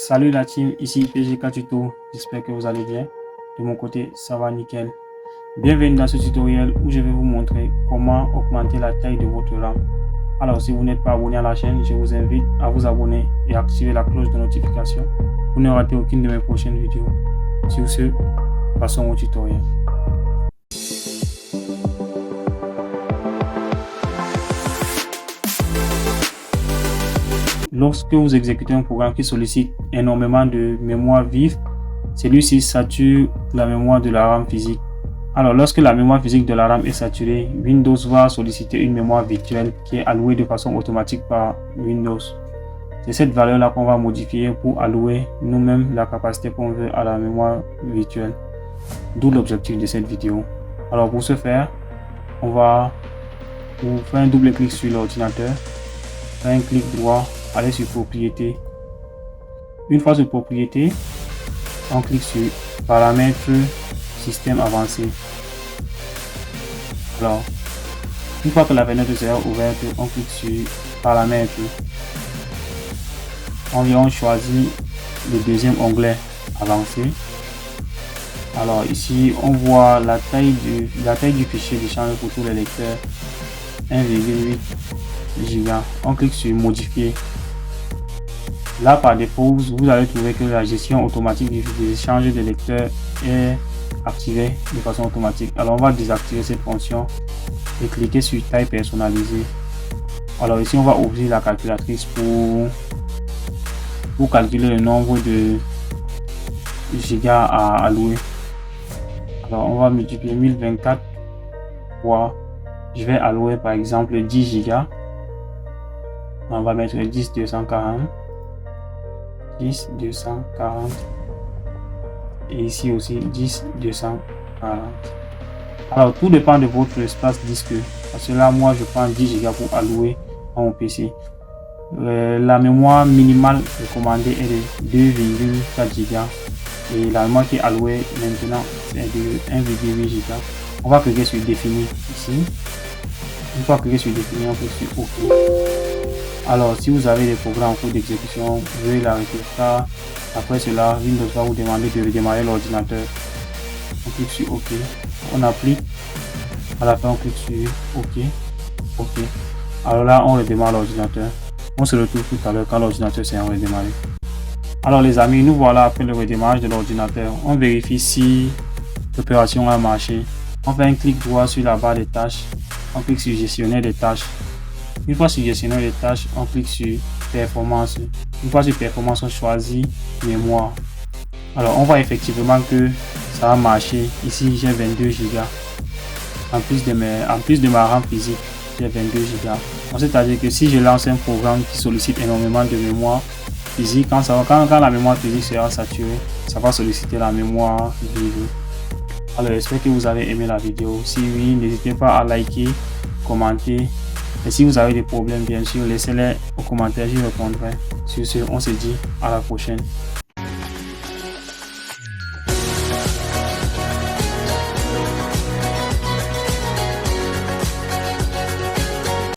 Salut la team, ici PGK Tuto, j'espère que vous allez bien. De mon côté, ça va nickel. Bienvenue dans ce tutoriel où je vais vous montrer comment augmenter la taille de votre RAM. Alors si vous n'êtes pas abonné à la chaîne, je vous invite à vous abonner et activer la cloche de notification pour ne rater aucune de mes prochaines vidéos. Sur ce, passons au tutoriel. Lorsque vous exécutez un programme qui sollicite énormément de mémoire vive, celui-ci sature la mémoire de la RAM physique. Alors, lorsque la mémoire physique de la RAM est saturée, Windows va solliciter une mémoire virtuelle qui est allouée de façon automatique par Windows. C'est cette valeur-là qu'on va modifier pour allouer nous-mêmes la capacité qu'on veut à la mémoire virtuelle. D'où l'objectif de cette vidéo. Alors, pour ce faire, on va faire un double clic sur l'ordinateur, faire un clic droit, aller sur propriété. Une fois sur propriété, on clique sur paramètres système avancé. Alors, une fois que la fenêtre sera ouverte, on clique sur paramètres. On choisit le deuxième onglet avancé. Alors ici on voit la taille du fichier d'échange pour tous les lecteurs 1,8 Go. On clique sur modifier. Là par défaut vous allez trouver que la gestion automatique des échanges de lecteurs est activée de façon automatique. Alors on va désactiver cette fonction et cliquer sur taille personnalisée. Alors ici on va ouvrir la calculatrice pour calculer le nombre de gigas à allouer. Alors on va multiplier 1024 fois, je vais allouer par exemple 10 gigas. On va mettre 10,240 et ici aussi 10,240. Alors tout dépend de votre espace disque. Parce que là moi je prends 10 Go pour allouer à mon PC. La mémoire minimale recommandée est de 2,4 Go et la mémoire qui est allouée maintenant c'est de 1,8 Go. On va cliquer sur définir ici. Une fois cliqué sur définir, on clique sur OK. Alors si vous avez des programmes en cours d'exécution, vous pouvez l'arrêter car après cela Windows va vous demander de redémarrer l'ordinateur. On clique sur OK, on applique, à la fin on clique sur OK. Alors là on redémarre l'ordinateur. On se retrouve tout à l'heure quand l'ordinateur s'est redémarré. Alors les amis, nous voilà après le redémarrage de l'ordinateur. On vérifie si l'opération a marché. On fait un clic droit sur la barre des tâches. On clique sur gestionnaire des tâches. Une fois sur gestionnaire des tâches, on clique sur performance. Une fois sur performance, on choisit mémoire. Alors on voit effectivement que ça a marché. Ici j'ai 22 Go. En plus de ma RAM physique, j'ai 22 Go. C'est-à-dire que si je lance un programme qui sollicite énormément de mémoire physique, quand la mémoire physique sera saturée, ça va solliciter la mémoire vive. Alors j'espère que vous avez aimé la vidéo. Si oui, n'hésitez pas à liker, commenter. Et si vous avez des problèmes, bien sûr, laissez-les aux commentaires, j'y répondrai. Sur ce, on se dit à la prochaine.